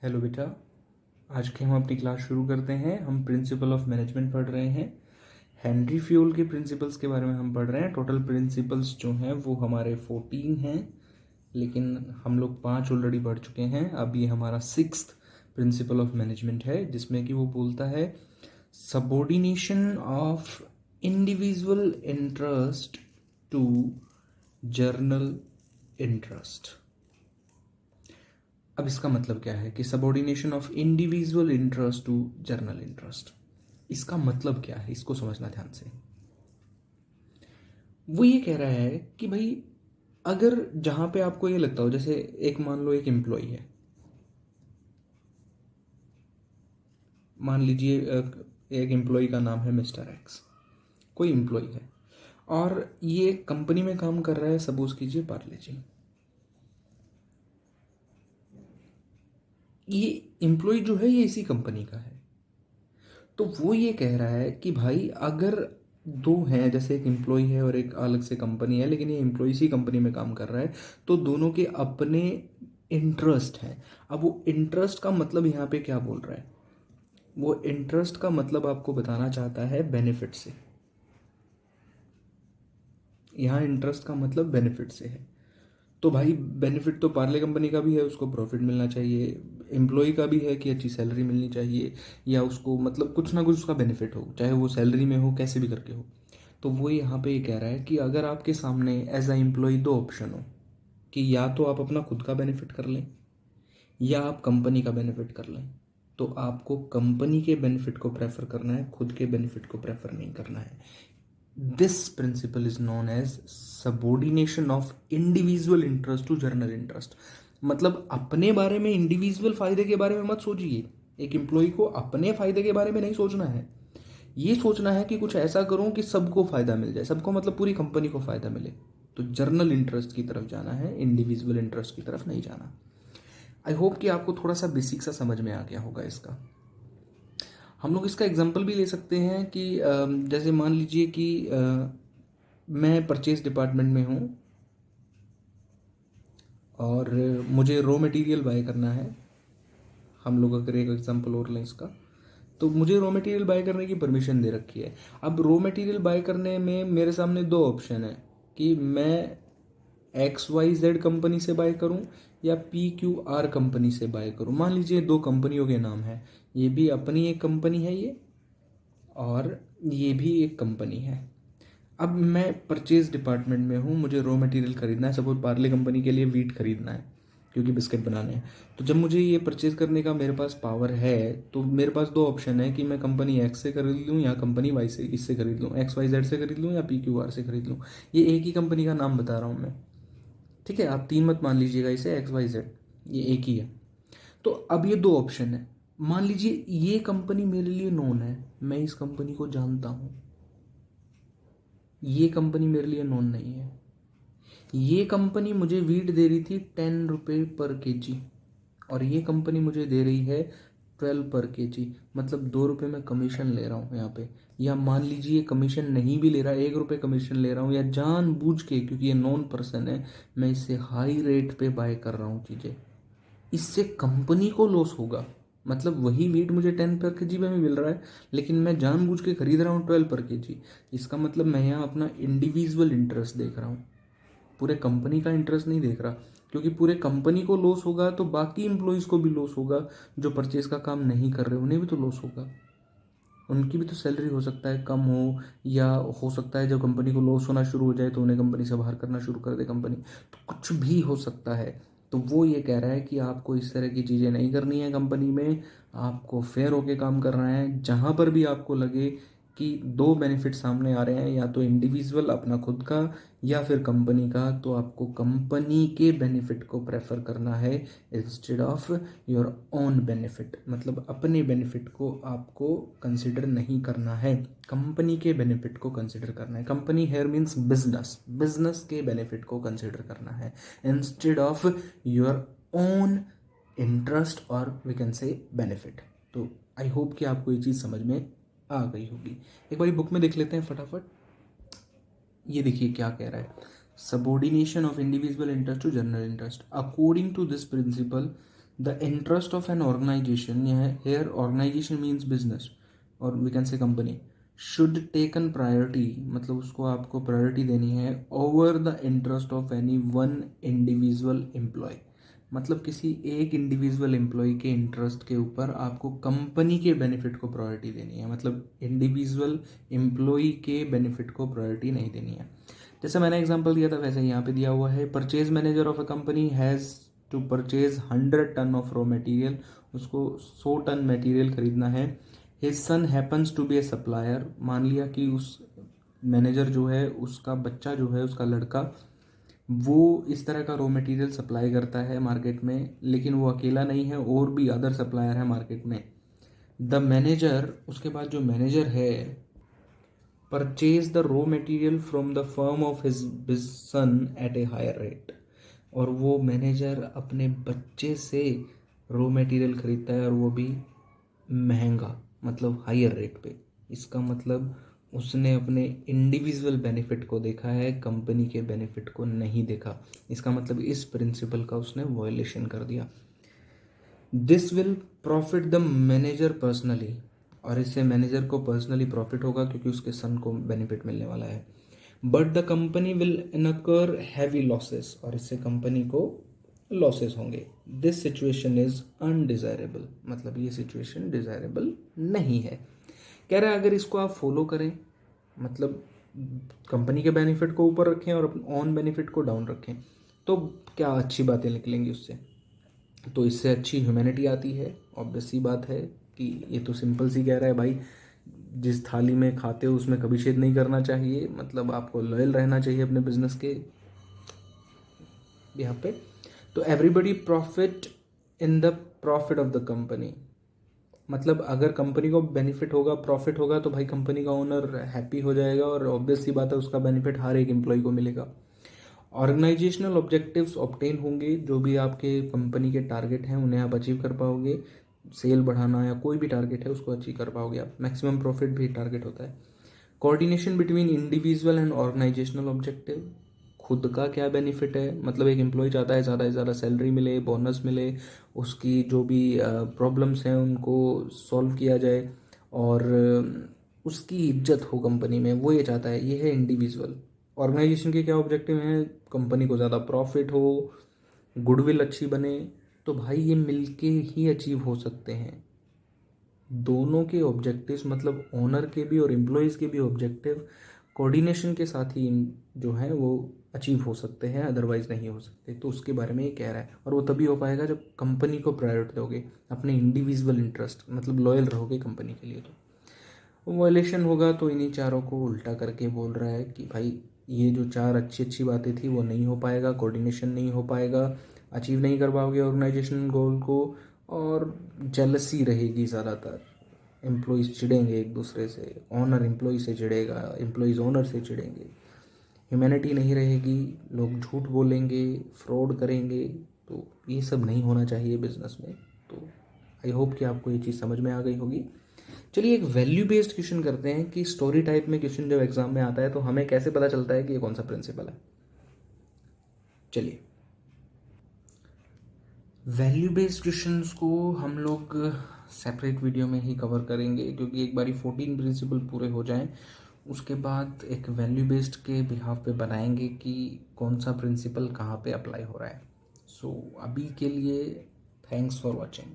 Hello बेटा। आज के हम अपनी क्लास शुरू करते हैं। हम प्रिंसिपल ऑफ मैनेजमेंट पढ़ रहे हैं। हेनरी फ्यूल के प्रिंसिपल्स के बारे में हम पढ़ रहे हैं। टोटल प्रिंसिपल्स जो हैं वो हमारे 14 हैं, लेकिन हम लोग 5 ऑलरेडी पढ़ चुके हैं। अब ये हमारा 6th प्रिंसिपल ऑफ मैनेजमेंट है, जिसमें कि वो बोलता है subordination of individual interest to general interest. अब इसका मतलब क्या है कि subordination of individual interest to general interest, इसका मतलब क्या है, इसको समझना ध्यान से। वो ये कह रहा है कि भाई अगर जहां पे आपको ये लगता हो, जैसे एक मान लो एक एम्प्लॉय है, मान लीजिए एक एम्प्लॉय का नाम है मिस्टर एक्स, कोई एम्प्लॉय है और ये कंपनी में काम कर रहा है, सपोज कीजिए पार्ले जी। ये एम्प्लॉय जो है ये इसी कंपनी का है। तो वो ये कह रहा है कि भाई अगर दो हैं, जैसे एक एम्प्लॉय है और एक अलग से कंपनी है, लेकिन ये एम्प्लॉय इसी कंपनी में काम कर रहा है, तो दोनों के अपने इंटरेस्ट हैं। अब वो इंटरेस्ट का मतलब यहाँ पे क्या बोल रहा है, वो इंटरेस्ट का मतलब आपको बताना चाहता है बेनिफिट से। यहाँ इंटरेस्ट का मतलब बेनिफिट से है। तो भाई बेनिफिट तो पार्ले कंपनी का भी है, उसको प्रॉफिट मिलना चाहिए। एम्प्लॉय का भी है कि अच्छी सैलरी मिलनी चाहिए, या उसको मतलब कुछ ना कुछ उसका बेनिफिट हो, चाहे वो सैलरी में हो, कैसे भी करके हो। तो वो यहाँ पे ये कह रहा है कि अगर आपके सामने एज अ एम्प्लॉय दो ऑप्शन हो कि या तो आप अपना खुद का बेनिफिट कर लें या आप कंपनी का बेनिफिट कर लें, तो आपको कंपनी के बेनिफिट को प्रेफर करना है, खुद के बेनिफिट को प्रेफर नहीं करना है। This principle is known as subordination of individual interest to general interest. मतलब अपने बारे में, इंडिविजुअल फायदे के बारे में मत सोचिए। एक एम्प्लॉय को अपने फायदे के बारे में नहीं सोचना है, ये सोचना है कि कुछ ऐसा करूं कि सबको फायदा मिल जाए, सबको मतलब पूरी कंपनी को फायदा मिले। तो जर्नल इंटरेस्ट की तरफ जाना है, इंडिविजुअल इंटरेस्ट की तरफ नहीं जाना। आई होप कि आपको थोड़ा सा बेसिक सा समझ में आ गया होगा इसका। हम लोग इसका एग्जाम्पल भी ले सकते हैं कि जैसे मान लीजिए कि मैं परचेज डिपार्टमेंट में हूँ और मुझे रॉ मटेरियल बाय करना है। हम लोग अगर एक एग्जांपल और लें इसका, तो मुझे रॉ मटेरियल बाय करने की परमिशन दे रखी है। अब रॉ मटेरियल बाय करने में मेरे सामने दो ऑप्शन है कि मैं XYZ कंपनी से बाय करूं या PQR कंपनी से बाय करूं। मान लीजिए दो कंपनियों के नाम है, ये भी अपनी एक कंपनी है ये, और ये भी एक कंपनी है। अब मैं परचेज डिपार्टमेंट में हूँ, मुझे रॉ मटेरियल खरीदना है, सपोज पार्ले कंपनी के लिए वीट खरीदना है क्योंकि बिस्किट बनाने हैं। तो जब मुझे ये परचेज करने का मेरे पास पावर है, तो मेरे पास दो ऑप्शन है कि मैं कंपनी एक्स से खरीद लूँ या कंपनी वाई से, इससे खरीद लूँ, XYZ से खरीद लूँ या PQR से खरीद लूँ। ये एक ही कंपनी का नाम बता रहा हूँ मैं, ठीक है। आप तीन मत मान लीजिएगा इसे, XYZ ये एक ही है। तो अब ये दो ऑप्शन है। मान लीजिए ये कंपनी मेरे लिए नोन है, मैं इस कंपनी को जानता हूँ। ये कंपनी मेरे लिए नोन नहीं है। ये कंपनी मुझे वीट दे रही थी 10 रुपये पर केजी, और ये कंपनी मुझे दे रही है 12 पर केजी, मतलब 2 रुपये मैं कमीशन ले रहा हूँ यहाँ पे। या मान लीजिए कमीशन नहीं भी ले रहा, 1 रुपये कमीशन ले रहा हूँ, या जानबूझ के, क्योंकि ये नॉन पर्सन है, मैं इससे हाई रेट पे बाय कर रहा हूँ चीज़ें। इससे कंपनी को लॉस होगा। मतलब वही वीट मुझे 10 पर केजी में मिल रहा है, लेकिन मैं जानबूझ के खरीद रहा हूँ 12 पर केजी। इसका मतलब मैं यहाँ अपना इंडिविजुअल इंटरेस्ट देख रहा हूँ, पूरे कंपनी का इंटरेस्ट नहीं देख रहा। क्योंकि पूरे कंपनी को लॉस होगा तो बाकी इंप्लॉइज को भी लॉस होगा, जो परचेज का काम नहीं कर रहे उन्हें भी तो लॉस होगा। उनकी भी तो सैलरी हो सकता है कम हो, या हो सकता है जब कंपनी को लॉस होना शुरू हो जाए तो उन्हें कंपनी से बाहर करना शुरू कर दे कंपनी। तो कुछ भी हो सकता है। तो वो ये कह रहा है कि आपको इस तरह की चीज़ें नहीं करनी है कंपनी में, आपको फेयर होके काम करना है। जहाँ पर भी आपको लगे कि दो बेनिफिट सामने आ रहे हैं, या तो इंडिविजुअल अपना खुद का या फिर कंपनी का, तो आपको कंपनी के बेनिफिट को प्रेफर करना है instead of your own benefit. मतलब अपने बेनिफिट को आपको कंसिडर नहीं करना है, कंपनी के बेनिफिट को कंसिडर करना है। Company here means business, business के बेनिफिट को कंसिडर करना है instead of your own interest और वी कैन से बेनिफिट। तो आई होप कि आपको ये चीज़ समझ में आ गई होगी। एक बार बुक में देख लेते हैं फटाफट। ये देखिए क्या कह रहा है, subordination of individual interest to general interest. According to this principle the interest of an organisation, here organisation means business और we can say company, should taken priority, मतलब उसको आपको प्रायोरिटी देनी है over the interest of any one individual employee, मतलब किसी एक individual employee के इंटरेस्ट के ऊपर आपको कंपनी के बेनिफिट को प्रायोरिटी देनी है, मतलब इंडिविजुअल एम्प्लॉय के बेनिफिट को प्रायोरिटी नहीं देनी है। जैसे मैंने एग्जांपल दिया था वैसे यहाँ पे दिया हुआ है, purchase manager of a company has to purchase 100 ton of raw material, उसको 100 टन मटेरियल खरीदना है। His son happens to be a supplier, मान लिया कि उस मैनेजर जो है उसका बच्चा जो है उसका लड़का वो इस तरह का रॉ मटेरियल सप्लाई करता है मार्केट में, लेकिन वो अकेला नहीं है और भी अदर सप्लायर है मार्केट में। द मैनेजर, उसके बाद जो मैनेजर है, purchase the raw material from the firm of his son at a higher rate, और वो मैनेजर अपने बच्चे से रॉ मटेरियल खरीदता है और वो भी महंगा, मतलब हायर रेट पे। इसका मतलब उसने अपने इंडिविजुअल बेनिफिट को देखा है, कंपनी के बेनिफिट को नहीं देखा। इसका मतलब इस प्रिंसिपल का उसने वायलेशन कर दिया। This will profit the manager personally, और इससे मैनेजर को पर्सनली प्रॉफिट होगा क्योंकि उसके सन को बेनिफिट मिलने वाला है। बट द कंपनी विल इनकर हैवी लॉसेस, और इससे कंपनी को लॉसेस होंगे। दिस सिचुएशन इज अनडिजायरेबल, मतलब ये सिचुएशन डिजायरेबल नहीं है। कह रहा है अगर इसको आप फॉलो करें, मतलब कंपनी के बेनिफिट को ऊपर रखें और अपने ऑन बेनिफिट को डाउन रखें, तो क्या अच्छी बातें निकलेंगी उससे। तो इससे अच्छी ह्यूमैनिटी आती है। ऑब्वियस सी बात है कि ये तो सिंपल सी कह रहा है भाई, जिस थाली में खाते हो उसमें कभी छेद नहीं करना चाहिए, मतलब आपको लॉयल रहना चाहिए अपने बिजनेस के यहाँ पे। तो everybody profit in the profit of the company, मतलब अगर कंपनी को बेनिफिट होगा, प्रॉफिट होगा, तो भाई कंपनी का ओनर हैप्पी हो जाएगा और ऑब्वियस सी बात है उसका बेनिफिट हर एक एम्प्लॉय को मिलेगा। ऑर्गेनाइजेशनल ऑब्जेक्टिव्स ऑब्टेन होंगे, जो भी आपके कंपनी के टारगेट हैं उन्हें आप अचीव कर पाओगे। सेल बढ़ाना या कोई भी टारगेट है उसको अचीव कर पाओगे आप। मैक्सिमम प्रॉफिट भी टारगेट होता है। Coordination between individual and organisational objective, खुद का क्या बेनिफिट है, मतलब एक एम्प्लॉय चाहता है ज़्यादा से ज़्यादा सैलरी मिले, बोनस मिले, उसकी जो भी प्रॉब्लम्स हैं उनको सॉल्व किया जाए और उसकी इज्जत हो कंपनी में, वो ये चाहता है। ये है इंडिविजुअल। ऑर्गेनाइजेशन के क्या ऑब्जेक्टिव हैं, कंपनी को ज़्यादा प्रॉफिट हो, गुडविल अच्छी बने। तो भाई ये मिलके ही अचीव हो सकते हैं। दोनों के ऑब्जेक्टिव्स, मतलब ओनर के भी और एम्प्लॉयज़ के भी ऑब्जेक्टिव कोऑर्डिनेशन के साथ ही जो है वो अचीव हो सकते हैं, अदरवाइज नहीं हो सकते। तो उसके बारे में ये कह रहा है, और वो तभी हो पाएगा जब कंपनी को प्रायोरिटी दोगे, अपने इंडिविजुअल इंटरेस्ट, मतलब लॉयल रहोगे कंपनी के लिए। तो वायलेशन होगा, तो इन्हीं चारों को उल्टा करके बोल रहा है कि भाई ये जो चार अच्छी अच्छी बातें थी वो नहीं हो पाएगा, कोऑर्डिनेशन नहीं हो पाएगा, अचीव नहीं कर पाओगे ऑर्गेनाइजेशन गोल को, और जेलसी रहेगी ज़्यादातर। एम्प्लॉयज़ चिढ़ेंगे एक दूसरे से, ओनर एम्प्लॉय से चिढ़ेगा, एम्प्लॉयज़ ओनर से चिढ़ेंगे, ह्यूमैनिटी नहीं रहेगी, लोग झूठ बोलेंगे, फ्रॉड करेंगे। तो ये सब नहीं होना चाहिए बिजनेस में। तो आई होप कि आपको ये चीज़ समझ में आ गई होगी। चलिए एक वैल्यू बेस्ड क्वेश्चन करते हैं कि स्टोरी टाइप में क्वेश्चन जब एग्जाम में आता है तो हमें कैसे पता चलता है कि ये कौन सा प्रिंसिपल है। चलिए वैल्यू बेस्ड क्वेश्चंस को हम लोग सेपरेट वीडियो में ही कवर करेंगे, क्योंकि एक बारी 14 प्रिंसिपल पूरे हो जाएं उसके बाद एक वैल्यू बेस्ड के बिहाफ पे बनाएंगे कि कौन सा प्रिंसिपल कहाँ पे अप्लाई हो रहा है। सो अभी के लिए थैंक्स फॉर वॉचिंग।